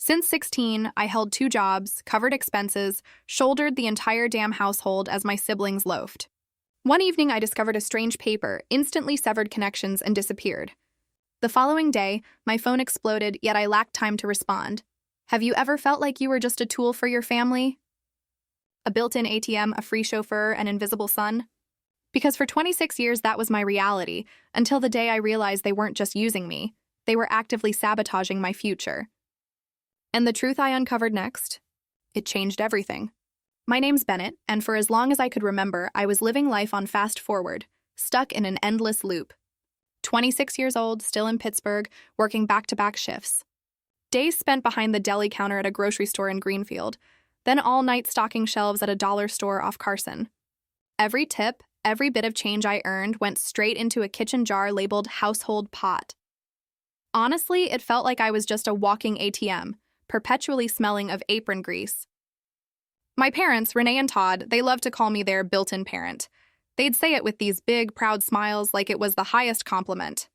Since 16, I held 2 jobs, covered expenses, shouldered the entire damn household as my siblings loafed. One evening, I discovered a strange paper, instantly severed connections, and disappeared. The following day, my phone exploded, yet I lacked time to respond. Have you ever felt like you were just a tool for your family? A built-in ATM, a free chauffeur, an invisible son? Because for 26 years, that was my reality, until the day I realized they weren't just using me. They were actively sabotaging my future. And the truth I uncovered next? It changed everything. My name's Bennett, and for as long as I could remember, I was living life on fast forward, stuck in an endless loop. 26 years old, still in Pittsburgh, working back-to-back shifts. Days spent behind the deli counter at a grocery store in Greenfield, then all night stocking shelves at a dollar store off Carson. Every tip, every bit of change I earned went straight into a kitchen jar labeled household pot. Honestly, it felt like I was just a walking ATM, perpetually smelling of apron grease. My parents, Renee and Todd, they loved to call me their built-in parent. They'd say it with these big, proud smiles like it was the highest compliment.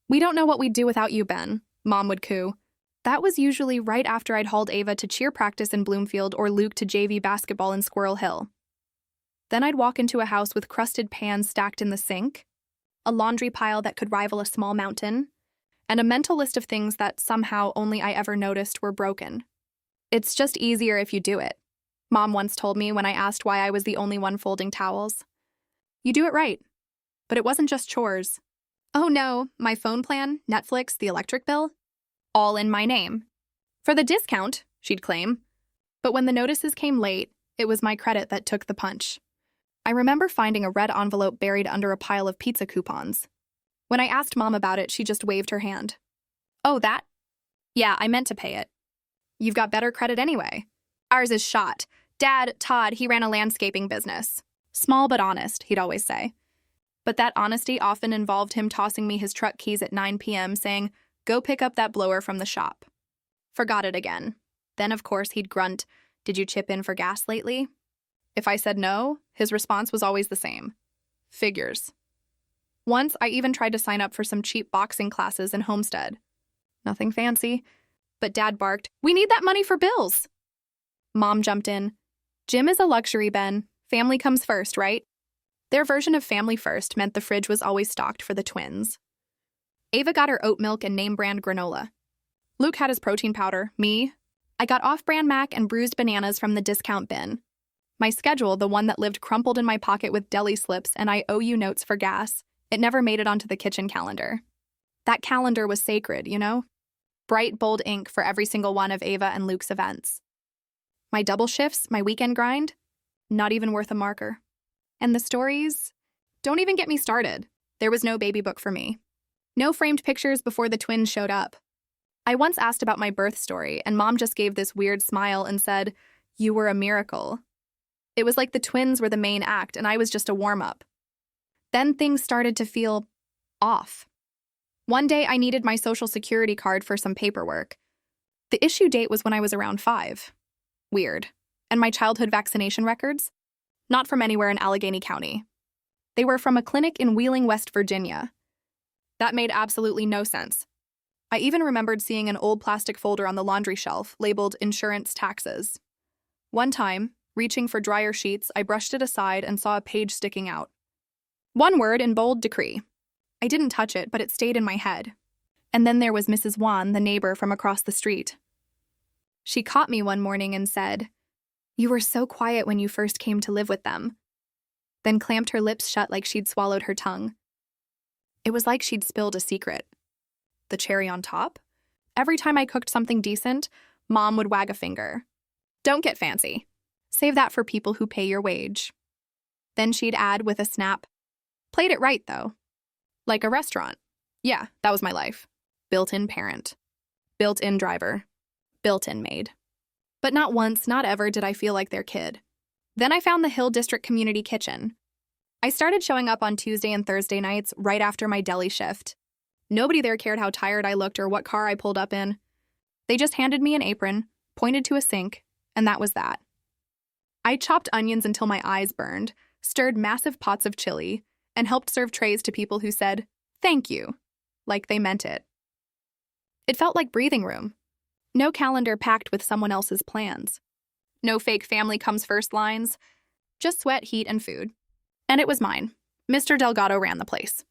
"We don't know what we'd do without you, Ben," Mom would coo. That was usually right after I'd hauled Ava to cheer practice in Bloomfield or Luke to JV basketball in Squirrel Hill. Then I'd walk into a house with crusted pans stacked in the sink, a laundry pile that could rival a small mountain, and a mental list of things that somehow only I ever noticed were broken. "It's just easier if you do it," Mom once told me when I asked why I was the only one folding towels. "You do it right." But it wasn't just chores. Oh no, my phone plan, Netflix, the electric bill? All in my name. "For the discount," she'd claim. But when the notices came late, it was my credit that took the punch. I remember finding a red envelope buried under a pile of pizza coupons. When I asked Mom about it, she just waved her hand. "Oh, that? Yeah, I meant to pay it. You've got better credit anyway. Ours is shot. Dad, Todd, he ran a landscaping business. Small but honest," he'd always say. But that honesty often involved him tossing me his truck keys at 9 p.m. saying, "Go pick up that blower from the shop." Forgot it again. Then, of course, he'd grunt, "Did you chip in for gas lately?" If I said no, his response was always the same. "Figures." Once, I even tried to sign up for some cheap boxing classes in Homestead. Nothing fancy. But Dad barked, "We need that money for bills." Mom jumped in. "Gym is a luxury, Ben. Family comes first, right?" Their version of family first meant the fridge was always stocked for the twins. Ava got her oat milk and name-brand granola. Luke had his protein powder. Me, I got off-brand mac and bruised bananas from the discount bin. My schedule, the one that lived crumpled in my pocket with deli slips and IOU notes for gas, it never made it onto the kitchen calendar. That calendar was sacred, you know? Bright, bold ink for every single one of Ava and Luke's events. My double shifts, my weekend grind, not even worth a marker. And the stories? Don't even get me started. There was no baby book for me. No framed pictures before the twins showed up. I once asked about my birth story, and Mom just gave this weird smile and said, "You were a miracle." It was like the twins were the main act, and I was just a warm-up. Then things started to feel off. One day, I needed my Social Security card for some paperwork. The issue date was when I was around 5. Weird. And my childhood vaccination records? Not from anywhere in Allegheny County. They were from a clinic in Wheeling, West Virginia. That made absolutely no sense. I even remembered seeing an old plastic folder on the laundry shelf labeled insurance taxes. One time, reaching for dryer sheets, I brushed it aside and saw a page sticking out. One word in bold: decree. I didn't touch it, but it stayed in my head. And then there was Mrs. Wan, the neighbor from across the street. She caught me one morning and said, "You were so quiet when you first came to live with them," then clamped her lips shut like she'd swallowed her tongue. It was like she'd spilled a secret. The cherry on top? Every time I cooked something decent, Mom would wag a finger. "Don't get fancy. Save that for people who pay your wage." Then she'd add with a snap, "Played it right, though." Like a restaurant. Yeah, that was my life. Built-in parent. Built-in driver. Built-in maid. But not once, not ever did I feel like their kid. Then I found the Hill District Community Kitchen. I started showing up on Tuesday and Thursday nights right after my deli shift. Nobody there cared how tired I looked or what car I pulled up in. They just handed me an apron, pointed to a sink, and that was that. I chopped onions until my eyes burned, stirred massive pots of chili, and helped serve trays to people who said, "Thank you," like they meant it. It felt like breathing room. No calendar packed with someone else's plans. No fake family comes first lines. Just sweat, heat, and food. And it was mine. Mr. Delgado ran the place.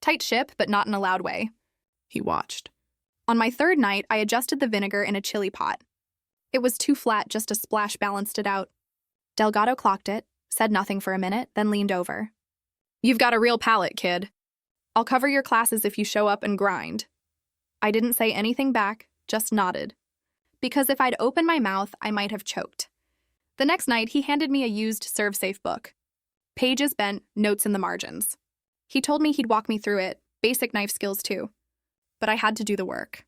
Tight ship, but not in a loud way. He watched. On my third night, I adjusted the vinegar in a chili pot. It was too flat, just a splash balanced it out. Delgado clocked it, said nothing for a minute, then leaned over. "You've got a real palate, kid. I'll cover your classes if you show up and grind." I didn't say anything back, just nodded. Because if I'd opened my mouth, I might have choked. The next night, he handed me a used serve-safe book. Pages bent, notes in the margins. He told me he'd walk me through it, basic knife skills too. But I had to do the work.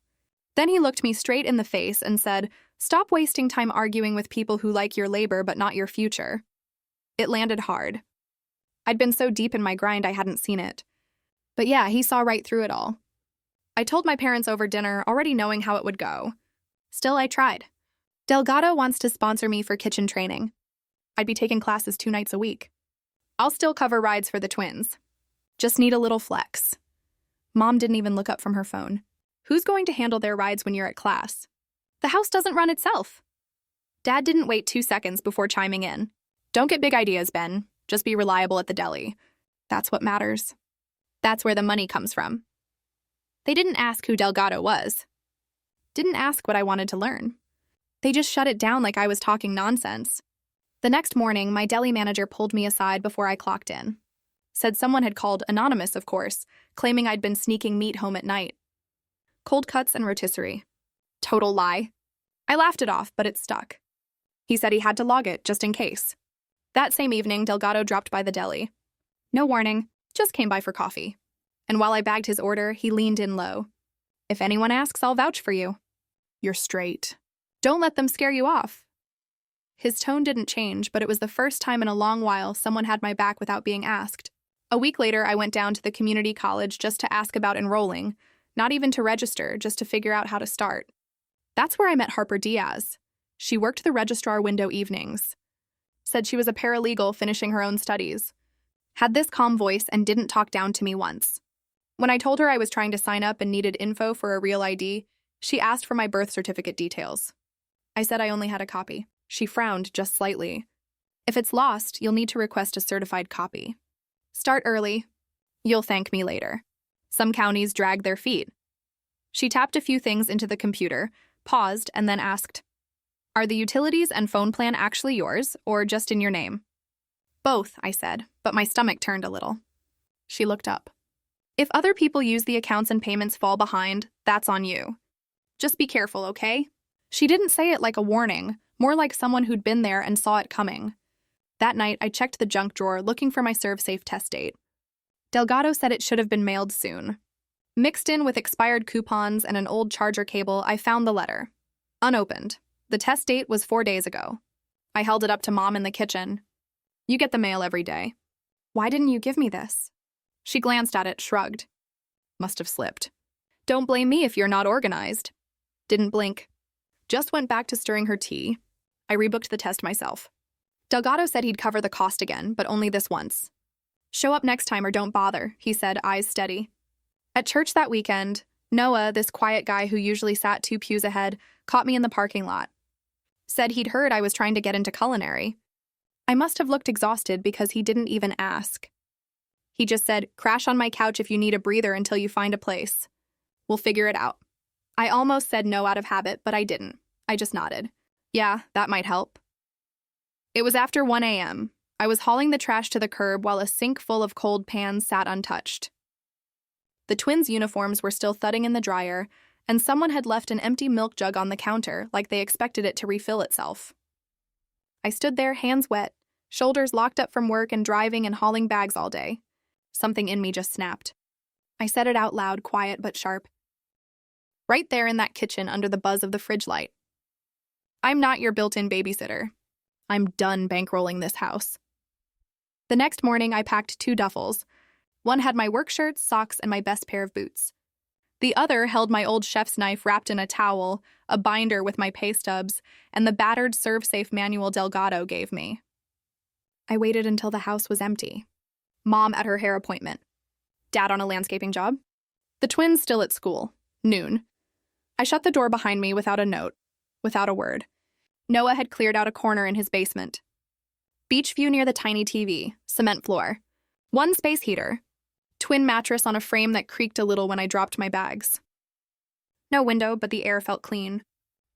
Then he looked me straight in the face and said, "Stop wasting time arguing with people who like your labor but not your future." It landed hard. I'd been so deep in my grind I hadn't seen it. But yeah, he saw right through it all. I told my parents over dinner, already knowing how it would go. Still, I tried. Delgado wants to sponsor me for kitchen training. I'd be taking classes 2 nights a week. I'll still cover rides for the twins. Just need a little flex. Mom didn't even look up from her phone. Who's going to handle their rides when you're at class? The house doesn't run itself. Dad didn't wait 2 seconds before chiming in. "Don't get big ideas, Ben. Just be reliable at the deli. That's what matters. That's where the money comes from." They didn't ask who Delgado was. Didn't ask what I wanted to learn. They just shut it down like I was talking nonsense. The next morning, my deli manager pulled me aside before I clocked in. Said someone had called, anonymous of course, claiming I'd been sneaking meat home at night. Cold cuts and rotisserie. Total lie. I laughed it off, but it stuck. He said he had to log it, just in case. That same evening, Delgado dropped by the deli. No warning, just came by for coffee. And while I bagged his order, he leaned in low. "If anyone asks, I'll vouch for you. You're straight. Don't let them scare you off." His tone didn't change, but it was the first time in a long while someone had my back without being asked. A week later, I went down to the community college just to ask about enrolling, not even to register, just to figure out how to start. That's where I met Harper Diaz. She worked the registrar window evenings. Said she was a paralegal finishing her own studies. Had this calm voice and didn't talk down to me once. When I told her I was trying to sign up and needed info for a real ID, she asked for my birth certificate details. I said I only had a copy. She frowned just slightly. "If it's lost, you'll need to request a certified copy. Start early. You'll thank me later. Some counties drag their feet." She tapped a few things into the computer, paused, and then asked, "Are the utilities and phone plan actually yours, or just in your name?" "Both," I said, but my stomach turned a little. She looked up. "If other people use the accounts and payments fall behind, that's on you. Just be careful, okay?" She didn't say it like a warning, more like someone who'd been there and saw it coming. That night, I checked the junk drawer looking for my serve-safe test date. Delgado said it should have been mailed soon. Mixed in with expired coupons and an old charger cable, I found the letter. Unopened. The test date was 4 days ago. I held it up to Mom in the kitchen. "You get the mail every day." "Why didn't you give me this?" She glanced at it, shrugged. "Must have slipped." "Don't blame me if you're not organized." Didn't blink. Just went back to stirring her tea. I rebooked the test myself. Delgado said he'd cover the cost again, but only this once. "Show up next time or don't bother," he said, eyes steady. At church that weekend, Noah, this quiet guy who usually sat 2 pews ahead, caught me in the parking lot. Said he'd heard I was trying to get into culinary. I must have looked exhausted because he didn't even ask. He just said, "Crash on my couch if you need a breather until you find a place. We'll figure it out." I almost said no out of habit, but I didn't. I just nodded. Yeah, that might help. It was after 1 a.m. I was hauling the trash to the curb while a sink full of cold pans sat untouched. The twins' uniforms were still thudding in the dryer, and someone had left an empty milk jug on the counter like they expected it to refill itself. I stood there, hands wet, shoulders locked up from work and driving and hauling bags all day. Something in me just snapped. I said it out loud, quiet but sharp. Right there in that kitchen under the buzz of the fridge light. "I'm not your built-in babysitter. I'm done bankrolling this house." The next morning, I packed 2 duffels. One had my work shirts, socks, and my best pair of boots. The other held my old chef's knife wrapped in a towel, a binder with my pay stubs, and the battered serve-safe manual Delgado gave me. I waited until the house was empty. Mom at her hair appointment. Dad on a landscaping job. The twins still at school. Noon. I shut the door behind me without a note, without a word. Noah had cleared out a corner in his basement. Beach view near the tiny TV, cement floor. One space heater. Twin mattress on a frame that creaked a little when I dropped my bags. No window, but the air felt clean.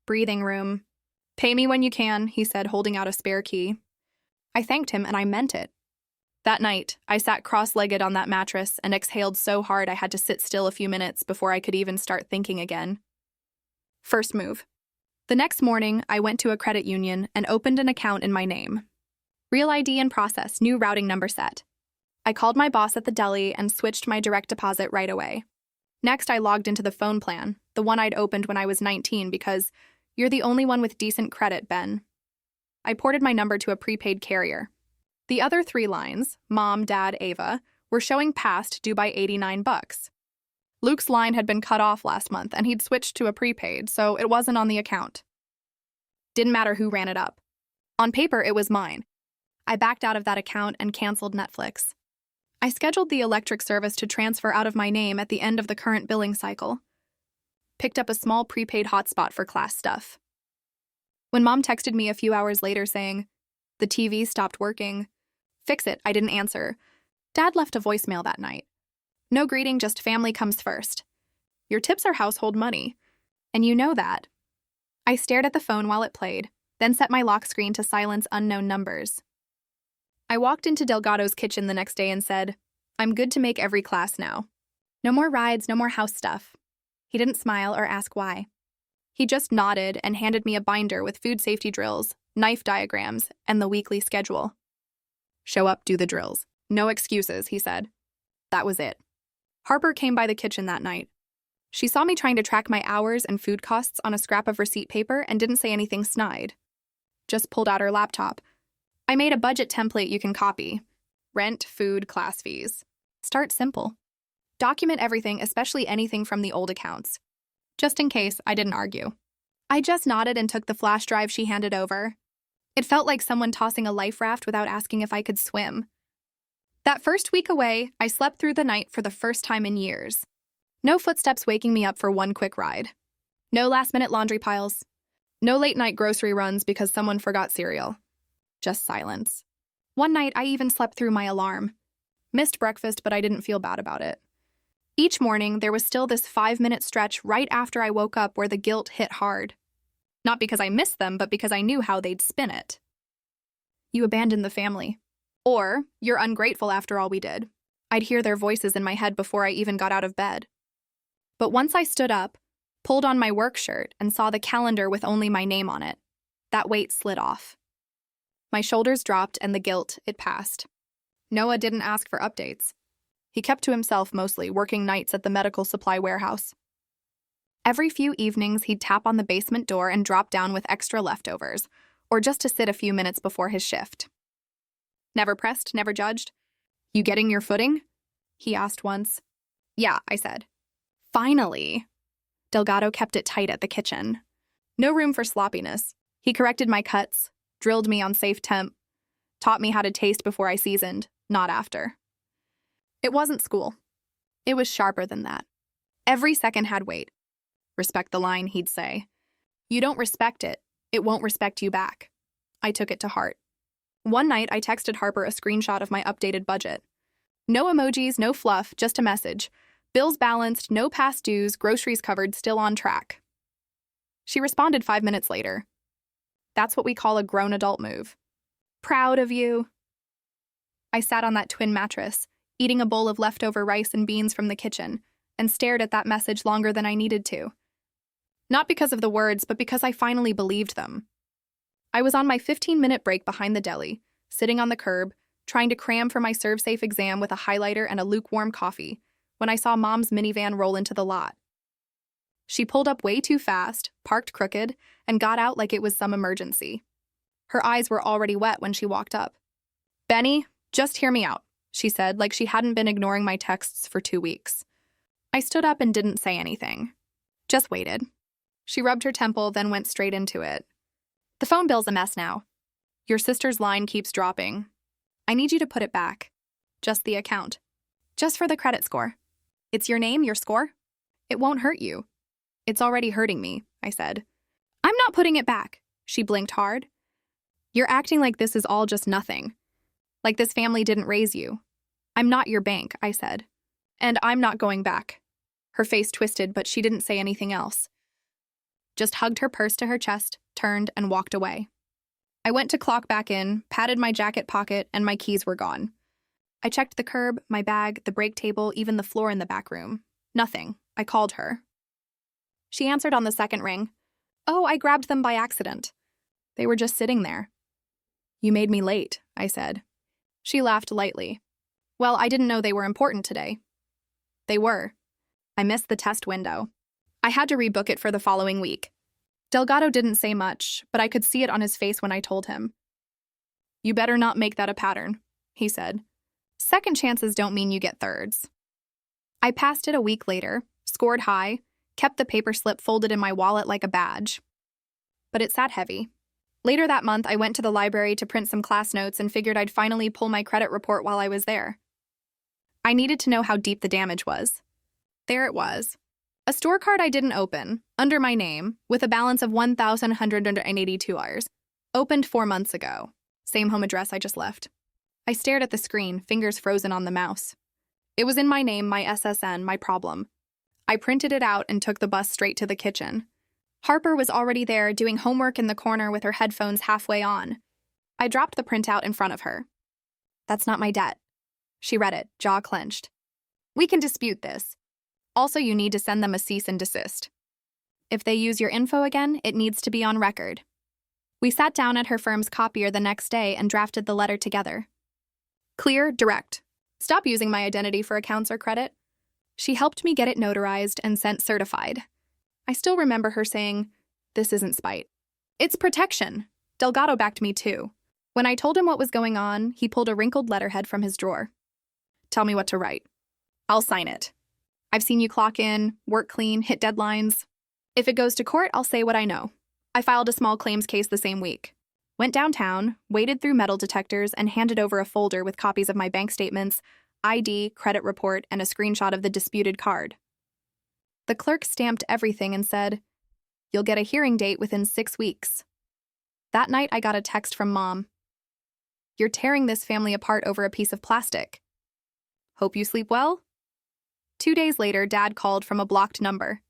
Breathing room. "Pay me when you can," he said, holding out a spare key. I thanked him, and I meant it. That night, I sat cross-legged on that mattress and exhaled so hard I had to sit still a few minutes before I could even start thinking again. First move. The next morning, I went to a credit union and opened an account in my name. Real ID in process, new routing number set. I called my boss at the deli and switched my direct deposit right away. Next, I logged into the phone plan, the one I'd opened when I was 19 because you're the only one with decent credit, Ben. I ported my number to a prepaid carrier. The other 3 lines, Mom, Dad, Ava, were showing past due by $89. Luke's line had been cut off last month and he'd switched to a prepaid, so it wasn't on the account. Didn't matter who ran it up. On paper, it was mine. I backed out of that account and canceled Netflix. I scheduled the electric service to transfer out of my name at the end of the current billing cycle. Picked up a small prepaid hotspot for class stuff. When Mom texted me a few hours later saying, "The TV stopped working. Fix it," I didn't answer. Dad left a voicemail that night. No greeting, just family comes first. Your tips are household money, and you know that. I stared at the phone while it played, then set my lock screen to silence unknown numbers. I walked into Delgado's kitchen the next day and said, "I'm good to make every class now. No more rides, no more house stuff." He didn't smile or ask why. He just nodded and handed me a binder with food safety drills, knife diagrams, and the weekly schedule. "Show up, do the drills. No excuses," he said. That was it. Harper came by the kitchen that night. She saw me trying to track my hours and food costs on a scrap of receipt paper and didn't say anything snide. Just pulled out her laptop. "I made a budget template you can copy. Rent, food, class fees. Start simple. Document everything, especially anything from the old accounts. Just in case, I didn't argue. I just nodded and took the flash drive she handed over. It felt like someone tossing a life raft without asking if I could swim. That first week away, I slept through the night for the first time in years. No footsteps waking me up for one quick ride. No last-minute laundry piles. No late-night grocery runs because someone forgot cereal. Just silence. One night, I even slept through my alarm. Missed breakfast, but I didn't feel bad about it. Each morning, there was still this 5-minute stretch right after I woke up where the guilt hit hard. Not because I missed them, but because I knew how they'd spin it. You abandoned the family. Or, you're ungrateful after all we did. I'd hear their voices in my head before I even got out of bed. But once I stood up, pulled on my work shirt, and saw the calendar with only my name on it, that weight slid off. My shoulders dropped and the guilt, it passed. Noah didn't ask for updates. He kept to himself mostly, working nights at the medical supply warehouse. Every few evenings, he'd tap on the basement door and drop down with extra leftovers, or just to sit a few minutes before his shift. "Never pressed, never judged? You getting your footing?" he asked once. "Yeah," I said. Finally. Delgado kept it tight at the kitchen. No room for sloppiness. He corrected my cuts, drilled me on safe temp, taught me how to taste before I seasoned, not after. It wasn't school. It was sharper than that. Every second had weight. "Respect the line," he'd say. "You don't respect it, it won't respect you back." I took it to heart. One night, I texted Harper a screenshot of my updated budget. No emojis, no fluff, just a message. Bills balanced, no past dues, groceries covered, still on track. She responded 5 minutes later. "That's what we call a grown adult move. Proud of you." I sat on that twin mattress, eating a bowl of leftover rice and beans from the kitchen, and stared at that message longer than I needed to. Not because of the words, but because I finally believed them. I was on my 15-minute break behind the deli, sitting on the curb, trying to cram for my ServSafe exam with a highlighter and a lukewarm coffee, when I saw Mom's minivan roll into the lot. She pulled up way too fast, parked crooked, and got out like it was some emergency. Her eyes were already wet when she walked up. "Benny, just hear me out," she said, like she hadn't been ignoring my texts for 2 weeks. I stood up and didn't say anything. Just waited. She rubbed her temple, then went straight into it. "The phone bill's a mess now. Your sister's line keeps dropping. I need you to put it back. Just the account. Just for the credit score. It's your name, your score? It won't hurt you." "It's already hurting me," I said. I'm not putting it back. She blinked hard. You're acting like this is all just nothing. Like this family didn't raise you. I'm not your bank, I said. And I'm not going back. Her face twisted, but she didn't say anything else. Just hugged her purse to her chest, turned, and walked away. I went to clock back in, patted my jacket pocket, and my keys were gone. I checked the curb, my bag, the break table, even the floor in the back room. Nothing. I called her. She answered on the second ring. Oh, I grabbed them by accident. They were just sitting there. You made me late, I said. She laughed lightly. Well, I didn't know they were important today. They were. I missed the test window. I had to rebook it for the following week. Delgado didn't say much, but I could see it on his face when I told him. You better not make that a pattern, he said. Second chances don't mean you get thirds. I passed it a week later, scored high, kept the paper slip folded in my wallet like a badge. But it sat heavy. Later that month, I went to the library to print some class notes and figured I'd finally pull my credit report while I was there. I needed to know how deep the damage was. There it was. A store card I didn't open, under my name, with a balance of $1,182. Opened 4 months ago. Same home address I just left. I stared at the screen, fingers frozen on the mouse. It was in my name, my SSN, my problem. I printed it out and took the bus straight to the kitchen. Harper was already there, doing homework in the corner with her headphones halfway on. I dropped the printout in front of her. That's not my debt. She read it, jaw clenched. We can dispute this. Also, you need to send them a cease and desist. If they use your info again, it needs to be on record. We sat down at her firm's copier the next day and drafted the letter together. Clear, direct. Stop using my identity for accounts or credit. She helped me get it notarized and sent certified. I still remember her saying, this isn't spite. It's protection. Delgado backed me too. When I told him what was going on, he pulled a wrinkled letterhead from his drawer. Tell me what to write. I'll sign it. I've seen you clock in, work clean, hit deadlines. If it goes to court, I'll say what I know. I filed a small claims case the same week. Went downtown, waded through metal detectors, and handed over a folder with copies of my bank statements, ID, credit report, and a screenshot of the disputed card. The clerk stamped everything and said, You'll get a hearing date within 6 weeks. That night, I got a text from Mom. You're tearing this family apart over a piece of plastic. Hope you sleep well? 2 days later, Dad called from a blocked number.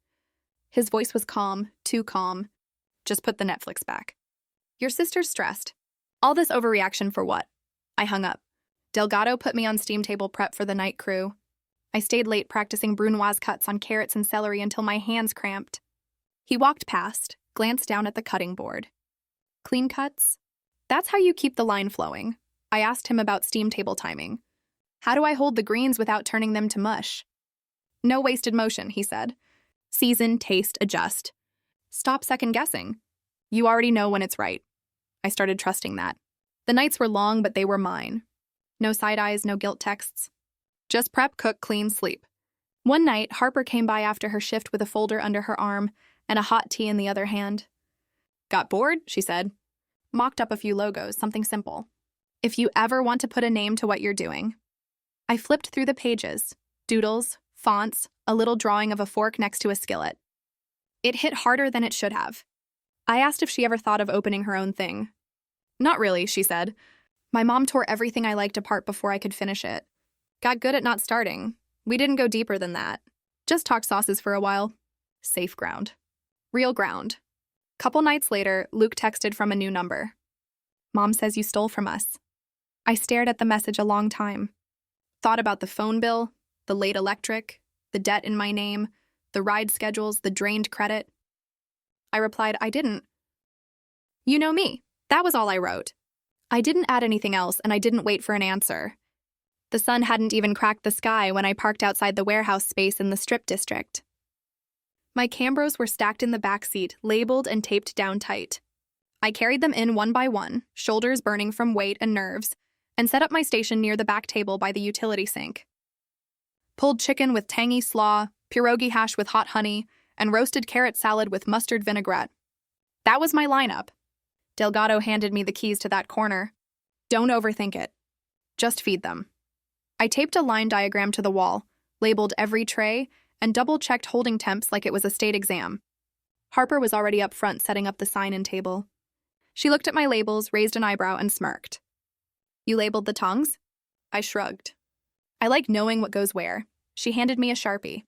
His voice was calm, too calm. Just put the Netflix back. Your sister's stressed. All this overreaction for what? I hung up. Delgado put me on steam table prep for the night crew. I stayed late practicing brunoise cuts on carrots and celery until my hands cramped. He walked past, glanced down at the cutting board. Clean cuts? That's how you keep the line flowing. I asked him about steam table timing. How do I hold the greens without turning them to mush? No wasted motion, he said. Season, taste, adjust. Stop second-guessing. You already know when it's right. I started trusting that. The nights were long, but they were mine. No side eyes, no guilt texts. Just prep, cook, clean, sleep. One night, Harper came by after her shift with a folder under her arm and a hot tea in the other hand. Got bored, she said. Mocked up a few logos, something simple. If you ever want to put a name to what you're doing. I flipped through the pages. Doodles, fonts, a little drawing of a fork next to a skillet. It hit harder than it should have. I asked if she ever thought of opening her own thing. Not really, she said. My mom tore everything I liked apart before I could finish it. Got good at not starting. We didn't go deeper than that. Just talked sauces for a while. Safe ground. Real ground. Couple nights later, Luke texted from a new number. Mom says you stole from us. I stared at the message a long time. Thought about the phone bill, the late electric, the debt in my name, the ride schedules, the drained credit. I replied, I didn't. You know me. That was all I wrote. I didn't add anything else, and I didn't wait for an answer. The sun hadn't even cracked the sky when I parked outside the warehouse space in the Strip District. My Cambros were stacked in the back seat, labeled and taped down tight. I carried them in one by one, shoulders burning from weight and nerves, and set up my station near the back table by the utility sink. Pulled chicken with tangy slaw, pierogi hash with hot honey, and roasted carrot salad with mustard vinaigrette. That was my lineup. Delgado handed me the keys to that corner. Don't overthink it. Just feed them. I taped a line diagram to the wall, labeled every tray, and double-checked holding temps like it was a state exam. Harper was already up front setting up the sign-in table. She looked at my labels, raised an eyebrow, and smirked. "You labeled the tongs?" I shrugged. "I like knowing what goes where." She handed me a Sharpie.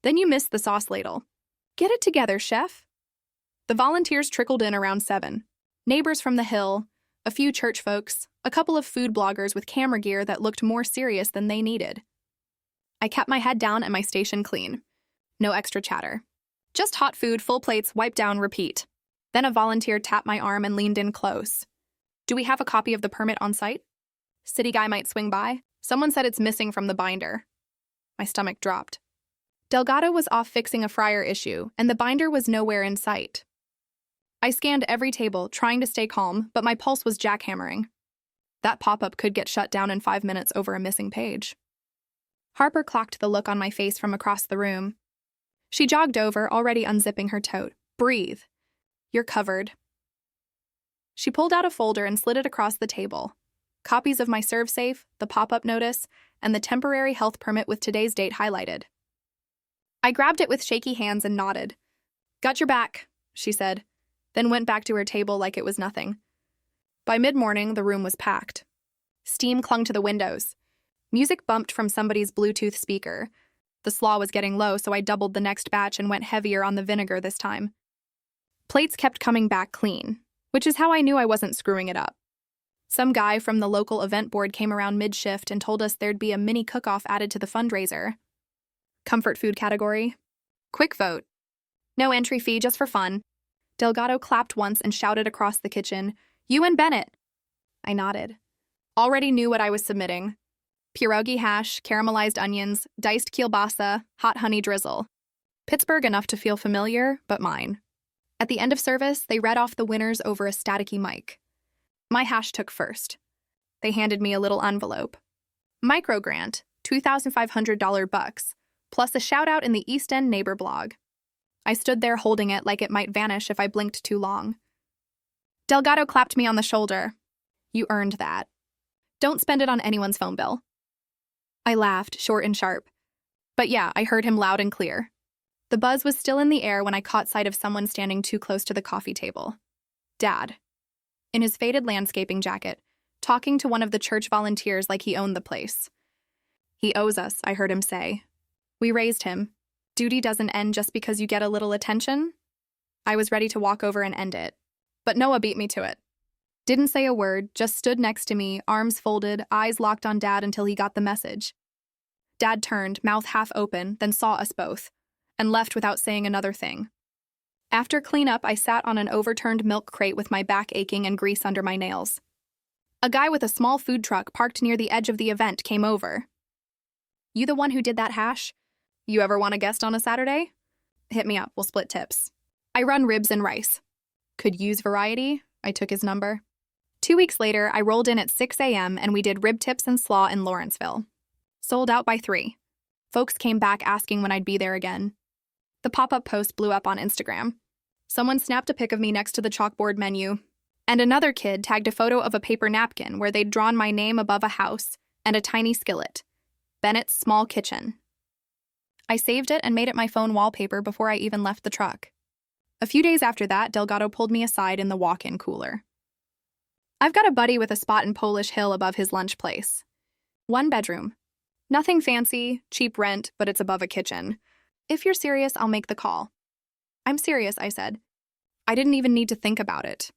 "Then you missed the sauce ladle. Get it together, chef." The volunteers trickled in around 7. Neighbors from the hill, a few church folks, a couple of food bloggers with camera gear that looked more serious than they needed. I kept my head down and my station clean. No extra chatter. Just hot food, full plates, wipe down, repeat. Then a volunteer tapped my arm and leaned in close. "Do we have a copy of the permit on site? City guy might swing by. Someone said it's missing from the binder." My stomach dropped. Delgado was off fixing a fryer issue, and the binder was nowhere in sight. I scanned every table, trying to stay calm, but my pulse was jackhammering. That pop-up could get shut down in 5 minutes over a missing page. Harper clocked the look on my face from across the room. She jogged over, already unzipping her tote. "Breathe. You're covered." She pulled out a folder and slid it across the table. Copies of my serve safe, the pop-up notice, and the temporary health permit with today's date highlighted. I grabbed it with shaky hands and nodded. "Got your back," she said, then went back to her table like it was nothing. By mid-morning, the room was packed. Steam clung to the windows. Music bumped from somebody's Bluetooth speaker. The slaw was getting low, so I doubled the next batch and went heavier on the vinegar this time. Plates kept coming back clean, which is how I knew I wasn't screwing it up. Some guy from the local event board came around mid-shift and told us there'd be a mini cook-off added to the fundraiser. Comfort food category. Quick vote. No entry fee, just for fun. Delgado clapped once and shouted across the kitchen, "You and Bennett." I nodded. Already knew what I was submitting. Pierogi hash, caramelized onions, diced kielbasa, hot honey drizzle. Pittsburgh enough to feel familiar, but mine. At the end of service, they read off the winners over a staticky mic. My hash took first. They handed me a little envelope. Micro grant, $2,500 bucks, plus a shout-out in the East End neighbor blog. I stood there holding it like it might vanish if I blinked too long. Delgado clapped me on the shoulder. "You earned that. Don't spend it on anyone's phone bill." I laughed, short and sharp. But yeah, I heard him loud and clear. The buzz was still in the air when I caught sight of someone standing too close to the coffee table. Dad. In his faded landscaping jacket, talking to one of the church volunteers like he owned the place. "He owes us," I heard him say. "We raised him. Duty doesn't end just because you get a little attention." I was ready to walk over and end it. But Noah beat me to it. Didn't say a word, just stood next to me, arms folded, eyes locked on Dad until he got the message. Dad turned, mouth half open, then saw us both, and left without saying another thing. After cleanup, I sat on an overturned milk crate with my back aching and grease under my nails. A guy with a small food truck parked near the edge of the event came over. "You the one who did that hash? You ever want a guest on a Saturday? Hit me up, we'll split tips. I run ribs and rice. Could use variety." I took his number. 2 weeks later, I rolled in at 6 a.m. and we did rib tips and slaw in Lawrenceville. Sold out by 3. Folks came back asking when I'd be there again. The pop-up post blew up on Instagram. Someone snapped a pic of me next to the chalkboard menu, and another kid tagged a photo of a paper napkin where they'd drawn my name above a house and a tiny skillet. Bennett's Small Kitchen. I saved it and made it my phone wallpaper before I even left the truck. A few days after that, Delgado pulled me aside in the walk-in cooler. "I've got a buddy with a spot in Polish Hill above his lunch place. 1 bedroom. Nothing fancy, cheap rent, but it's above a kitchen. If you're serious, I'll make the call." "I'm serious," I said. I didn't even need to think about it.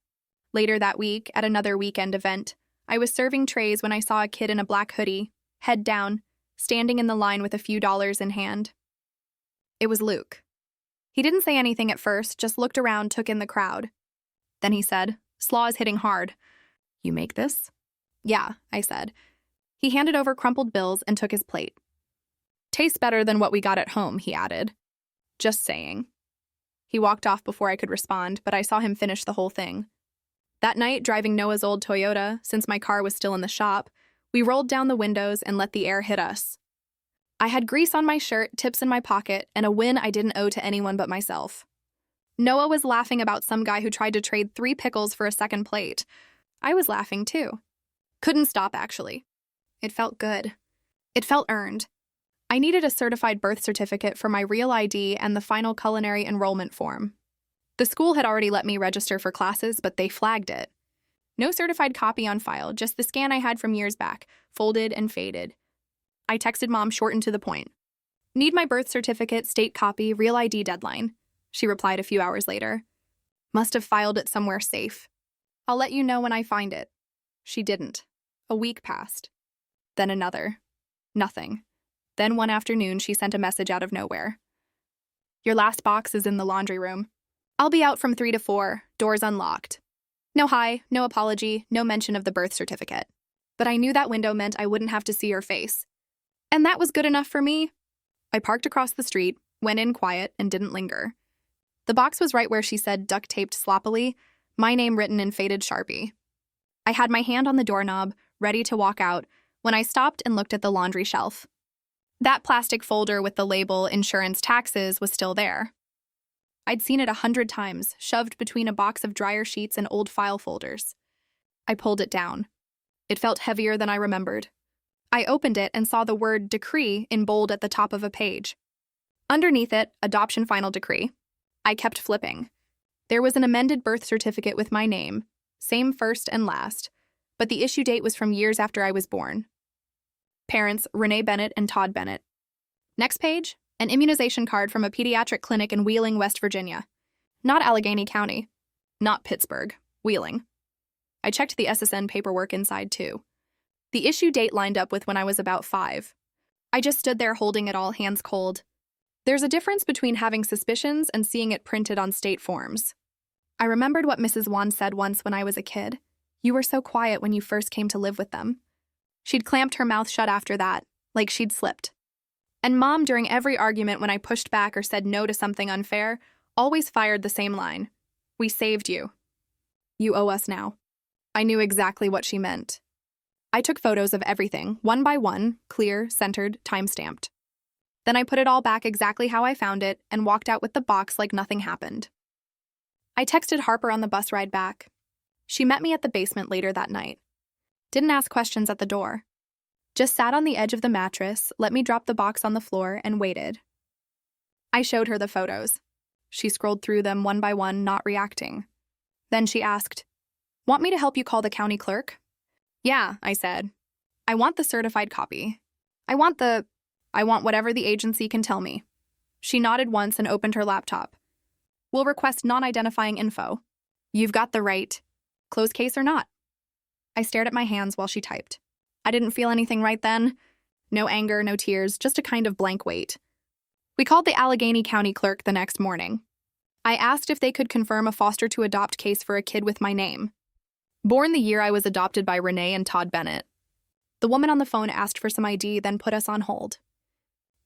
Later that week, at another weekend event, I was serving trays when I saw a kid in a black hoodie, head down, standing in the line with a few dollars in hand. It was Luke. He didn't say anything at first, just looked around, took in the crowd. Then he said, "Slaw is hitting hard. You make this?" "Yeah," I said. He handed over crumpled bills and took his plate. "Tastes better than what we got at home," he added. "Just saying." He walked off before I could respond, but I saw him finish the whole thing. That night, driving Noah's old Toyota, since my car was still in the shop, we rolled down the windows and let the air hit us. I had grease on my shirt, tips in my pocket, and a win I didn't owe to anyone but myself. Noah was laughing about some guy who tried to trade 3 pickles for a second plate. I was laughing too. Couldn't stop, actually. It felt good. It felt earned. I needed a certified birth certificate for my real ID and the final culinary enrollment form. The school had already let me register for classes, but they flagged it. No certified copy on file, just the scan I had from years back, folded and faded. I texted Mom short and to the point. Need my birth certificate, state copy, real ID deadline. She replied a few hours later. Must have filed it somewhere safe. I'll let you know when I find it. She didn't. A week passed. Then another. Nothing. Then one afternoon, she sent a message out of nowhere. Your last box is in the laundry room. I'll be out from 3 to 4, doors unlocked. No hi, no apology, no mention of the birth certificate. But I knew that window meant I wouldn't have to see her face. And that was good enough for me. I parked across the street, went in quiet, and didn't linger. The box was right where she said, duct-taped sloppily, my name written in faded Sharpie. I had my hand on the doorknob, ready to walk out, when I stopped and looked at the laundry shelf. That plastic folder with the label Insurance Taxes was still there. I'd seen it 100 times, shoved between a box of dryer sheets and old file folders. I pulled it down. It felt heavier than I remembered. I opened it and saw the word decree in bold at the top of a page. Underneath it, adoption final decree. I kept flipping. There was an amended birth certificate with my name, same first and last, but the issue date was from years after I was born. Parents, Renee Bennett and Todd Bennett. Next page, an immunization card from a pediatric clinic in Wheeling, West Virginia. Not Allegheny County. Not Pittsburgh. Wheeling. I checked the SSN paperwork inside, too. The issue date lined up with when I was about 5. I just stood there holding it all, hands cold. There's a difference between having suspicions and seeing it printed on state forms. I remembered what Mrs. Wan said once when I was a kid. You were so quiet when you first came to live with them. She'd clamped her mouth shut after that, like she'd slipped. And Mom, during every argument when I pushed back or said no to something unfair, always fired the same line. We saved you. You owe us now. I knew exactly what she meant. I took photos of everything, one by one, clear, centered, time-stamped. Then I put it all back exactly how I found it and walked out with the box like nothing happened. I texted Harper on the bus ride back. She met me at the basement later that night. Didn't ask questions at the door. Just sat on the edge of the mattress, let me drop the box on the floor, and waited. I showed her the photos. She scrolled through them one by one, not reacting. Then she asked, "Want me to help you call the county clerk?" "Yeah," I said. "I want the certified copy. I want whatever the agency can tell me." She nodded once and opened her laptop. "We'll request non-identifying info. You've got the right. Closed case or not?" I stared at my hands while she typed. I didn't feel anything right then. No anger, no tears, just a kind of blank wait. We called the Allegheny County clerk the next morning. I asked if they could confirm a foster-to-adopt case for a kid with my name. Born the year I was adopted by Renee and Todd Bennett. The woman on the phone asked for some ID, then put us on hold.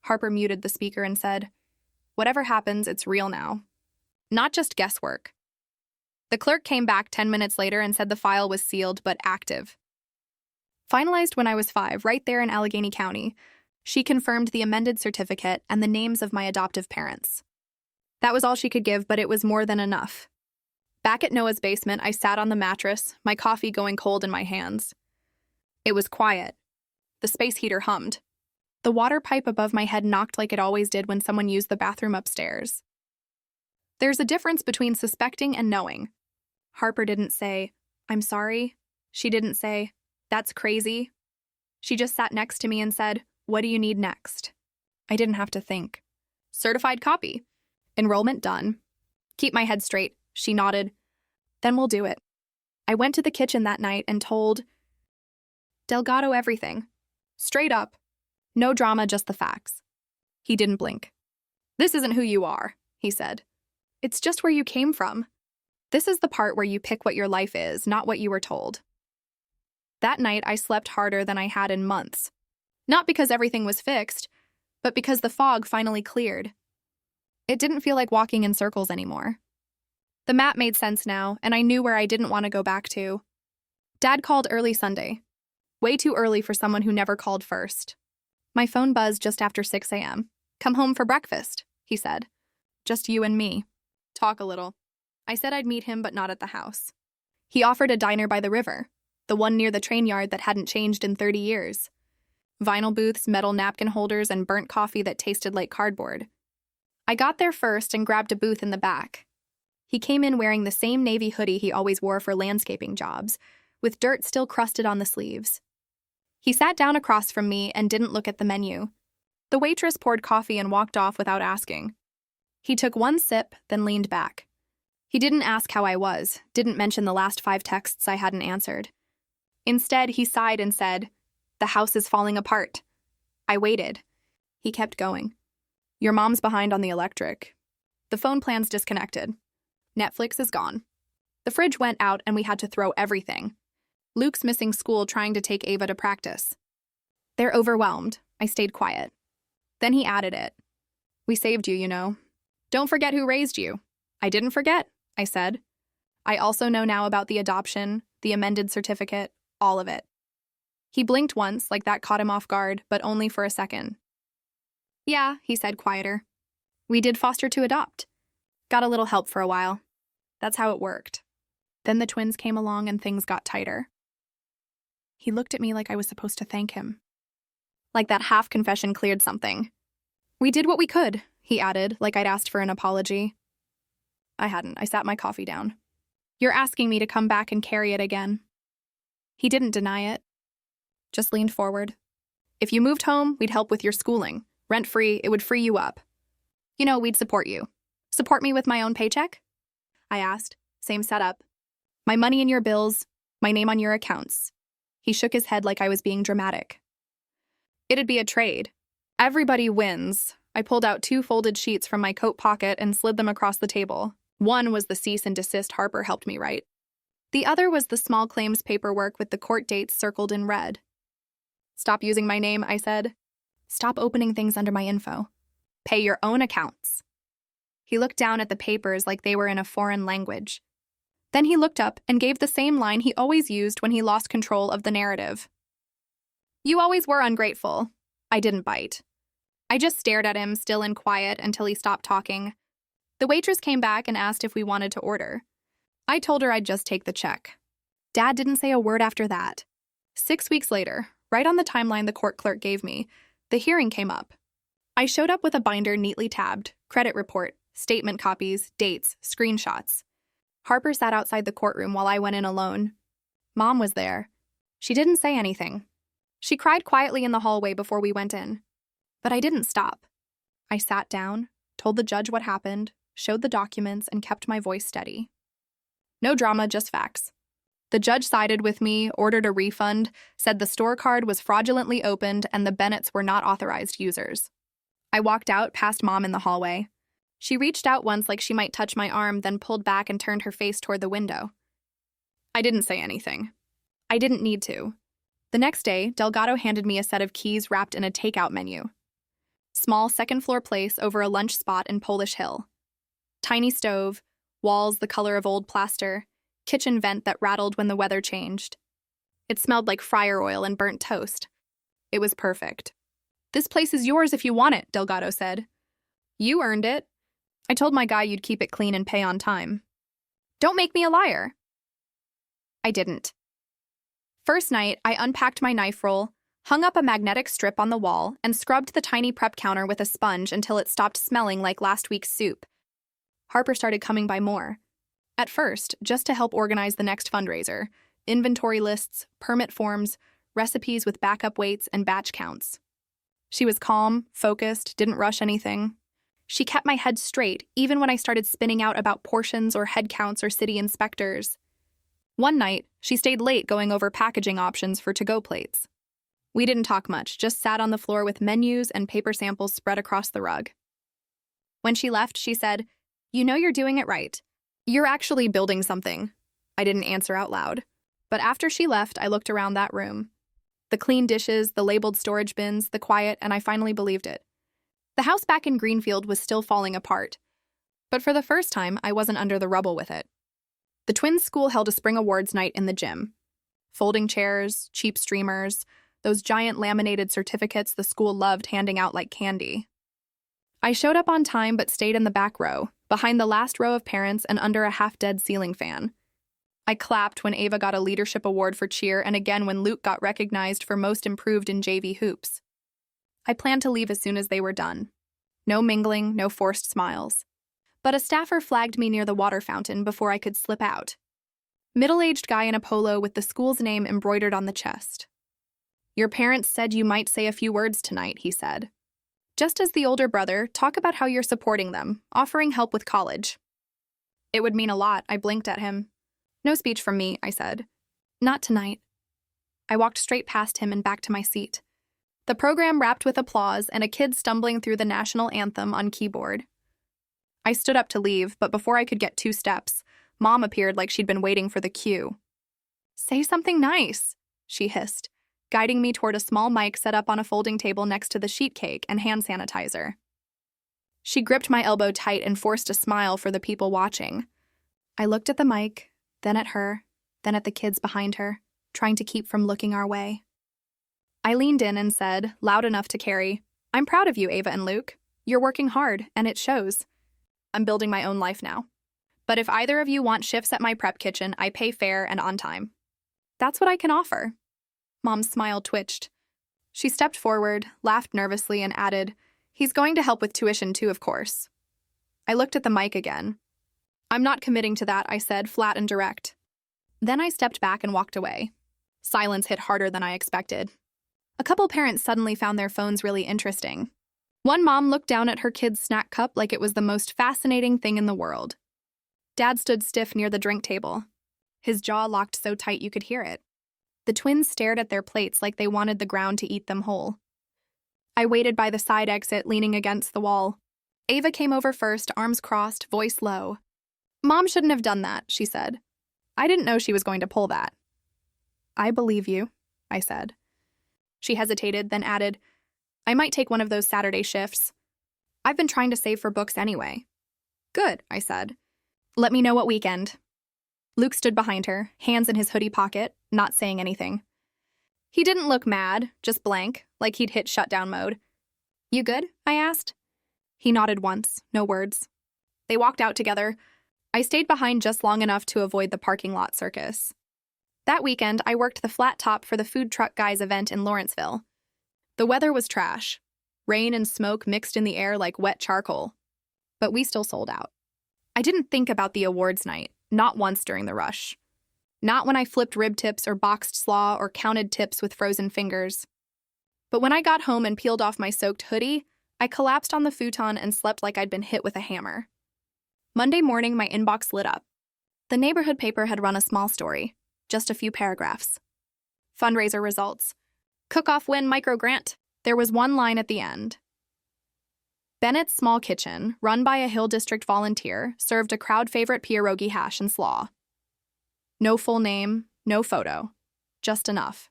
Harper muted the speaker and said, "Whatever happens, it's real now. Not just guesswork." The clerk came back 10 minutes later and said the file was sealed but active. Finalized when I was 5, right there in Allegheny County. She confirmed the amended certificate and the names of my adoptive parents. That was all she could give, but it was more than enough. Back at Noah's basement, I sat on the mattress, my coffee going cold in my hands. It was quiet. The space heater hummed. The water pipe above my head knocked like it always did when someone used the bathroom upstairs. There's a difference between suspecting and knowing. Harper didn't say, "I'm sorry." She didn't say, "That's crazy." She just sat next to me and said, "What do you need next?" I didn't have to think. "Certified copy. Enrollment done." "Keep my head straight." She nodded. "Then we'll do it." I went to the kitchen that night and told Delgado everything. Straight up. No drama, just the facts. He didn't blink. "This isn't who you are," he said. "It's just where you came from. This is the part where you pick what your life is, not what you were told." That night, I slept harder than I had in months. Not because everything was fixed, but because the fog finally cleared. It didn't feel like walking in circles anymore. The map made sense now, and I knew where I didn't want to go back to. Dad called early Sunday. Way too early for someone who never called first. My phone buzzed just after 6 a.m. "Come home for breakfast," he said. "Just you and me. Talk a little." I said I'd meet him, but not at the house. He offered a diner by the river, the one near the train yard that hadn't changed in 30 years. Vinyl booths, metal napkin holders, and burnt coffee that tasted like cardboard. I got there first and grabbed a booth in the back. He came in wearing the same navy hoodie he always wore for landscaping jobs, with dirt still crusted on the sleeves. He sat down across from me and didn't look at the menu. The waitress poured coffee and walked off without asking. He took one sip, then leaned back. He didn't ask how I was, didn't mention the last 5 texts I hadn't answered. Instead, he sighed and said, "The house is falling apart." I waited. He kept going. "Your mom's behind on the electric. The phone plan's disconnected. Netflix is gone. The fridge went out and we had to throw everything. Luke's missing school trying to take Ava to practice. They're overwhelmed." I stayed quiet. Then he added it. "We saved you, you know. Don't forget who raised you." "I didn't forget," I said. "I also know now about the adoption, the amended certificate, all of it." He blinked once, like that caught him off guard, but only for a second. "Yeah," he said quieter. "We did foster to adopt. Got a little help for a while. That's how it worked. Then the twins came along and things got tighter." He looked at me like I was supposed to thank him. Like that half-confession cleared something. "We did what we could," he added, like I'd asked for an apology. I hadn't. I sat my coffee down. "You're asking me to come back and carry it again." He didn't deny it. Just leaned forward. "If you moved home, we'd help with your schooling. Rent-free, it would free you up. You know, we'd support you. Support me with my own paycheck?" I asked. Same setup. "My money in your bills, my name on your accounts." He shook his head like I was being dramatic. "It'd be a trade. Everybody wins." I pulled out 2 folded sheets from my coat pocket and slid them across the table. One was the cease and desist Harper helped me write. The other was the small claims paperwork with the court dates circled in red. "Stop using my name," I said. "Stop opening things under my info. Pay your own accounts." He looked down at the papers like they were in a foreign language. Then he looked up and gave the same line he always used when he lost control of the narrative. "You always were ungrateful." I didn't bite. I just stared at him, still and quiet, until he stopped talking. The waitress came back and asked if we wanted to order. I told her I'd just take the check. Dad didn't say a word after that. 6 weeks later, right on the timeline the court clerk gave me, the hearing came up. I showed up with a binder neatly tabbed, credit report, statement copies, dates, screenshots. Harper sat outside the courtroom while I went in alone. Mom was there. She didn't say anything. She cried quietly in the hallway before we went in. But I didn't stop. I sat down, told the judge what happened, showed the documents, and kept my voice steady. No drama, just facts. The judge sided with me, ordered a refund, said the store card was fraudulently opened and the Bennetts were not authorized users. I walked out past Mom in the hallway. She reached out once like she might touch my arm, then pulled back and turned her face toward the window. I didn't say anything. I didn't need to. The next day, Delgado handed me a set of keys wrapped in a takeout menu. Small second-floor place over a lunch spot in Polish Hill. Tiny stove, walls the color of old plaster, kitchen vent that rattled when the weather changed. It smelled like fryer oil and burnt toast. It was perfect. "This place is yours if you want it," Delgado said. "You earned it." I told my guy you'd keep it clean and pay on time. "Don't make me a liar." I didn't. First night, I unpacked my knife roll, hung up a magnetic strip on the wall, and scrubbed the tiny prep counter with a sponge until it stopped smelling like last week's soup. Harper started coming by more. At first, just to help organize the next fundraiser, inventory lists, permit forms, recipes with backup weights, and batch counts. She was calm, focused, didn't rush anything. She kept my head straight, even when I started spinning out about portions or head counts or city inspectors. One night, she stayed late going over packaging options for to-go plates. We didn't talk much, just sat on the floor with menus and paper samples spread across the rug. When she left, she said, "You know you're doing it right. You're actually building something." I didn't answer out loud. But after she left, I looked around that room. The clean dishes, the labeled storage bins, the quiet, and I finally believed it. The house back in Greenfield was still falling apart. But for the first time, I wasn't under the rubble with it. The twins' school held a spring awards night in the gym. Folding chairs, cheap streamers, those giant laminated certificates the school loved handing out like candy. I showed up on time but stayed in the back row, behind the last row of parents and under a half-dead ceiling fan. I clapped when Ava got a leadership award for cheer and again when Luke got recognized for most improved in JV hoops. I planned to leave as soon as they were done. No mingling, no forced smiles. but a staffer flagged me near the water fountain before I could slip out. Middle-aged guy in a polo with the school's name embroidered on the chest. "Your parents said you might say a few words tonight," he said. "Just as the older brother, talk about how you're supporting them, offering help with college." "It would mean a lot," I blinked at him. "No speech from me," I said. "Not tonight." I walked straight past him and back to my seat. The program wrapped with applause and a kid stumbling through the national anthem on keyboard. I stood up to leave, but before I could get 2 steps, Mom appeared like she'd been waiting for the cue. "Say something nice," she hissed, guiding me toward a small mic set up on a folding table next to the sheet cake and hand sanitizer. She gripped my elbow tight and forced a smile for the people watching. I looked at the mic, then at her, then at the kids behind her, trying to keep from looking our way. I leaned in and said, loud enough to carry, "I'm proud of you, Ava and Luke. You're working hard, and it shows. I'm building my own life now. But if either of you want shifts at my prep kitchen, I pay fair and on time. That's what I can offer." Mom's smile twitched. She stepped forward, laughed nervously, and added, "He's going to help with tuition too, of course." I looked at the mic again. "I'm not committing to that," I said, flat and direct. Then I stepped back and walked away. Silence hit harder than I expected. A couple parents suddenly found their phones really interesting. One mom looked down at her kid's snack cup like it was the most fascinating thing in the world. Dad stood stiff near the drink table. His jaw locked so tight you could hear it. The twins stared at their plates like they wanted the ground to eat them whole. I waited by the side exit, leaning against the wall. Ava came over first, arms crossed, voice low. "Mom shouldn't have done that," she said. "I didn't know she was going to pull that." "I believe you," I said. She hesitated, then added, "I might take one of those Saturday shifts. I've been trying to save for books anyway." "Good," I said. "Let me know what weekend." Luke stood behind her, hands in his hoodie pocket, not saying anything. He didn't look mad, just blank, like he'd hit shutdown mode. "You good?" I asked. He nodded once, no words. They walked out together. I stayed behind just long enough to avoid the parking lot circus. That weekend, I worked the flat top for the food truck guys event in Lawrenceville. The weather was trash. Rain and smoke mixed in the air like wet charcoal. But we still sold out. I didn't think about the awards night, not once during the rush. Not when I flipped rib tips or boxed slaw or counted tips with frozen fingers. But when I got home and peeled off my soaked hoodie, I collapsed on the futon and slept like I'd been hit with a hammer. Monday morning, my inbox lit up. The neighborhood paper had run a small story, just a few paragraphs. Fundraiser results. Cook-off win micro grant. There was one line at the end. Bennett's Small Kitchen, run by a Hill District volunteer, served a crowd-favorite pierogi hash and slaw. No full name, no photo. Just enough.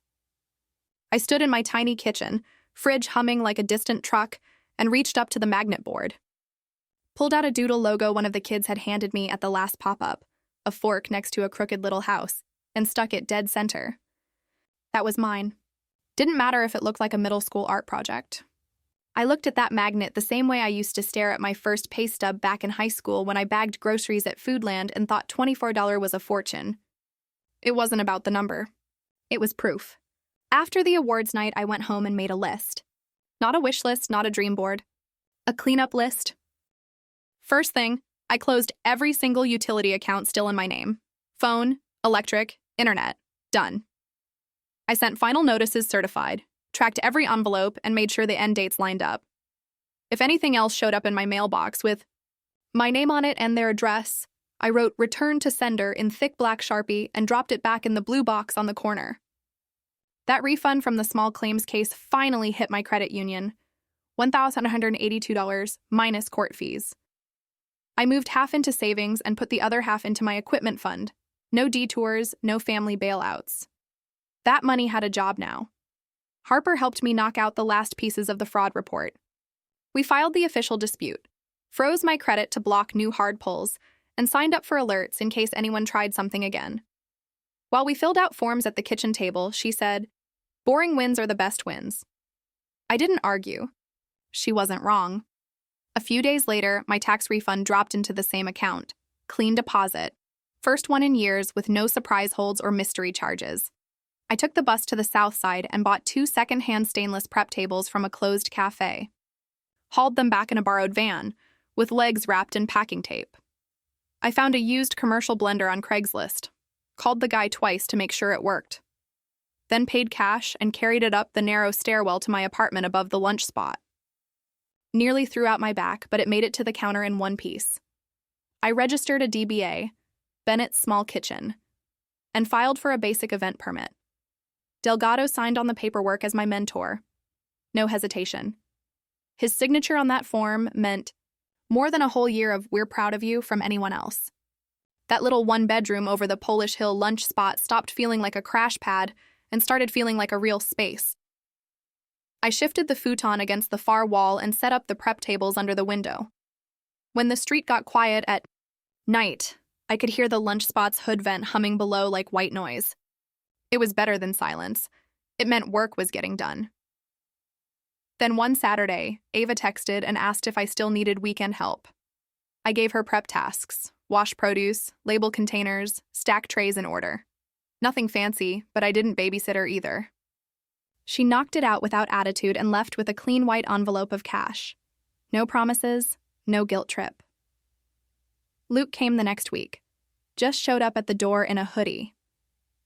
I stood in my tiny kitchen, fridge humming like a distant truck, and reached up to the magnet board. Pulled out a doodle logo one of the kids had handed me at the last pop-up, a fork next to a crooked little house, and stuck it dead center. That was mine. Didn't matter if it looked like a middle school art project. I looked at that magnet the same way I used to stare at my first pay stub back in high school when I bagged groceries at Foodland and thought $24 was a fortune. It wasn't about the number. It was proof. After the awards night, I went home and made a list. Not a wish list, not a dream board. A cleanup list. First thing, I closed every single utility account still in my name. Phone, electric, internet. Done. I sent final notices certified, tracked every envelope, and made sure the end dates lined up. If anything else showed up in my mailbox with my name on it and their address, I wrote "Return to Sender" in thick black Sharpie and dropped it back in the blue box on the corner. That refund from the small claims case finally hit my credit union. $1,182 minus court fees. I moved half into savings and put the other half into my equipment fund. No detours, no family bailouts. That money had a job now. Harper helped me knock out the last pieces of the fraud report. We filed the official dispute, froze my credit to block new hard pulls, and signed up for alerts in case anyone tried something again. While we filled out forms at the kitchen table, she said, "Boring wins are the best wins." I didn't argue. She wasn't wrong. A few days later, my tax refund dropped into the same account. Clean deposit. First one in years with no surprise holds or mystery charges. I took the bus to the south side and bought 2 second-hand stainless prep tables from a closed cafe. Hauled them back in a borrowed van, with legs wrapped in packing tape. I found a used commercial blender on Craigslist, called the guy twice to make sure it worked, then paid cash and carried it up the narrow stairwell to my apartment above the lunch spot. Nearly threw out my back, but it made it to the counter in one piece. I registered a DBA, Bennett's Small Kitchen, and filed for a basic event permit. Delgado signed on the paperwork as my mentor. No hesitation. His signature on that form meant more than a whole year of "we're proud of you" from anyone else. That little one-bedroom over the Polish Hill lunch spot stopped feeling like a crash pad and started feeling like a real space. I shifted the futon against the far wall and set up the prep tables under the window. When the street got quiet at night, I could hear the lunch spot's hood vent humming below like white noise. It was better than silence. It meant work was getting done. Then one Saturday, Ava texted and asked if I still needed weekend help. I gave her prep tasks: wash produce, label containers, stack trays in order. Nothing fancy, but I didn't babysit her either. She knocked it out without attitude and left with a clean white envelope of cash. No promises, no guilt trip. Luke came the next week. Just showed up at the door in a hoodie.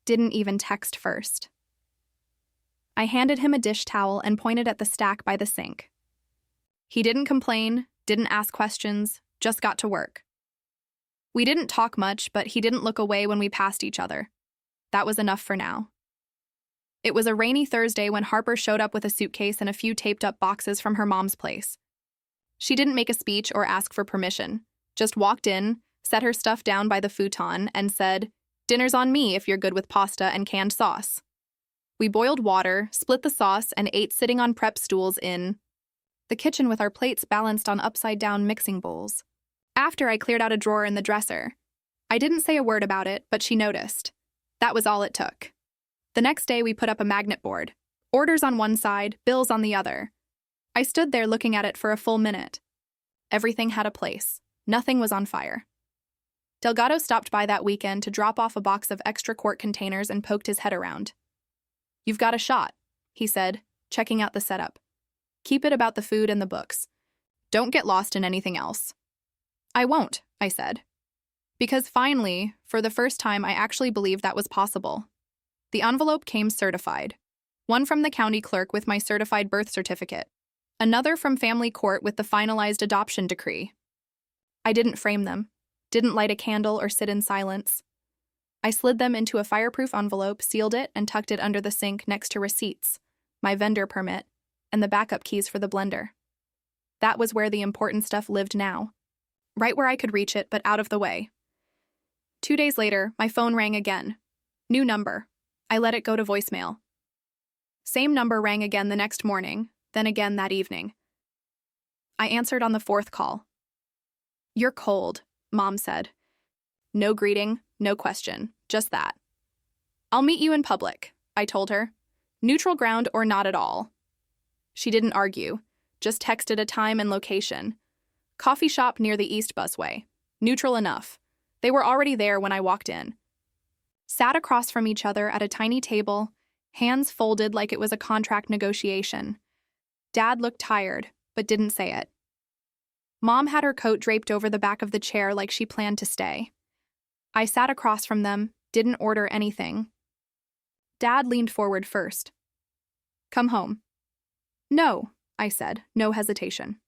Didn't even text first. I handed him a dish towel and pointed at the stack by the sink. He didn't complain, didn't ask questions, just got to work. We didn't talk much, but he didn't look away when we passed each other. That was enough for now. It was a rainy Thursday when Harper showed up with a suitcase and a few taped-up boxes from her mom's place. She didn't make a speech or ask for permission, just walked in, set her stuff down by the futon, and said, "Dinner's on me if you're good with pasta and canned sauce." We boiled water, split the sauce, and ate sitting on prep stools in the kitchen with our plates balanced on upside-down mixing bowls. After, I cleared out a drawer in the dresser. I didn't say a word about it, but she noticed. That was all it took. The next day, we put up a magnet board. Orders on one side, bills on the other. I stood there looking at it for a full minute. Everything had a place. Nothing was on fire. Delgado stopped by that weekend to drop off a box of extra quart containers and poked his head around. "You've got a shot," he said, checking out the setup. "Keep it about the food and the books. Don't get lost in anything else." "I won't," I said. Because finally, for the first time, I actually believed that was possible. The envelope came certified. One from the county clerk with my certified birth certificate. Another from family court with the finalized adoption decree. I didn't frame them, didn't light a candle or sit in silence. I slid them into a fireproof envelope, sealed it, and tucked it under the sink next to receipts, my vendor permit, and the backup keys for the blender. That was where the important stuff lived now. Right where I could reach it, but out of the way. 2 days later, my phone rang again. New number. I let it go to voicemail. Same number rang again the next morning, then again that evening. I answered on the fourth call. "You're cold," Mom said. No greeting, no question, just that. "I'll meet you in public," I told her. "Neutral ground or not at all." She didn't argue, just texted a time and location. Coffee shop near the East Busway. Neutral enough. They were already there when I walked in. Sat across from each other at a tiny table, hands folded like it was a contract negotiation. Dad looked tired, but didn't say it. Mom had her coat draped over the back of the chair like she planned to stay. I sat across from them, didn't order anything. Dad leaned forward first. "Come home." "No," I said, no hesitation.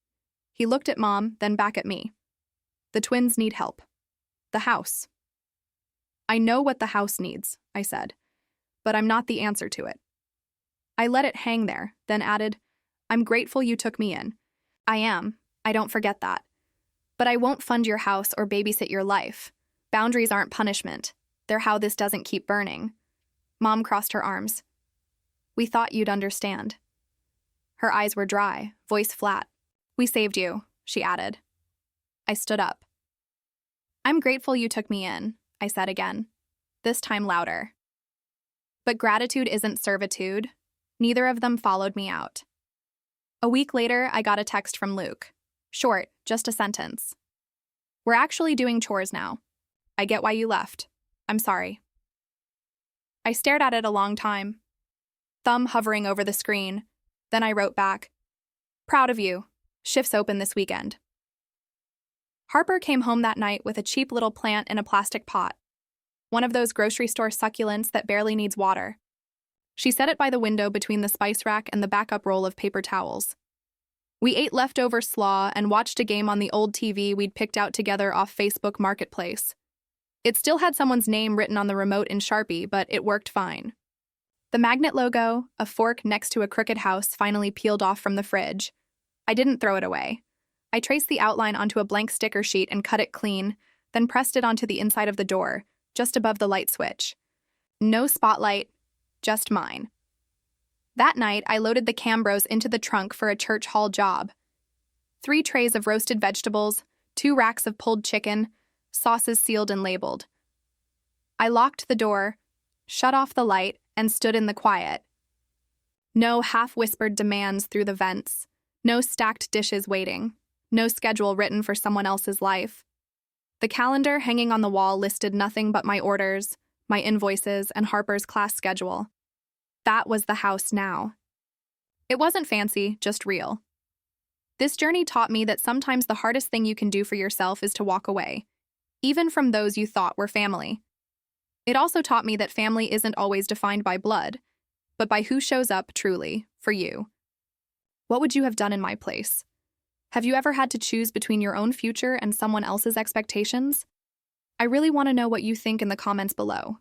He looked at Mom, then back at me. "The twins need help. The house." "I know what the house needs," I said, "but I'm not the answer to it." I let it hang there, then added, "I'm grateful you took me in. I am, I don't forget that. But I won't fund your house or babysit your life. Boundaries aren't punishment. They're how this doesn't keep burning." Mom crossed her arms. "We thought you'd understand." Her eyes were dry, voice flat. "We saved you," she added. I stood up. "I'm grateful you took me in," I said again, this time louder. But gratitude isn't servitude. Neither of them followed me out. A week later, I got a text from Luke. Short, just a sentence. "We're actually doing chores now. I get why you left. I'm sorry." I stared at it a long time, thumb hovering over the screen. Then I wrote back, "Proud of you. Shifts open this weekend." Harper came home that night with a cheap little plant in a plastic pot, one of those grocery store succulents that barely needs water. She set it by the window between the spice rack and the backup roll of paper towels. We ate leftover slaw and watched a game on the old TV we'd picked out together off Facebook Marketplace. It still had someone's name written on the remote in Sharpie, but it worked fine. The magnet logo, a fork next to a crooked house, finally peeled off from the fridge. I didn't throw it away. I traced the outline onto a blank sticker sheet and cut it clean, then pressed it onto the inside of the door, just above the light switch. No spotlight, just mine. That night, I loaded the Cambros into the trunk for a church hall job. 3 trays of roasted vegetables, 2 racks of pulled chicken, sauces sealed and labeled. I locked the door, shut off the light, and stood in the quiet. No half-whispered demands through the vents, no stacked dishes waiting, no schedule written for someone else's life. The calendar hanging on the wall listed nothing but my orders, my invoices, and Harper's class schedule. That was the house now. It wasn't fancy, just real. This journey taught me that sometimes the hardest thing you can do for yourself is to walk away, even from those you thought were family. It also taught me that family isn't always defined by blood, but by who shows up truly for you. What would you have done in my place? Have you ever had to choose between your own future and someone else's expectations? I really want to know what you think in the comments below.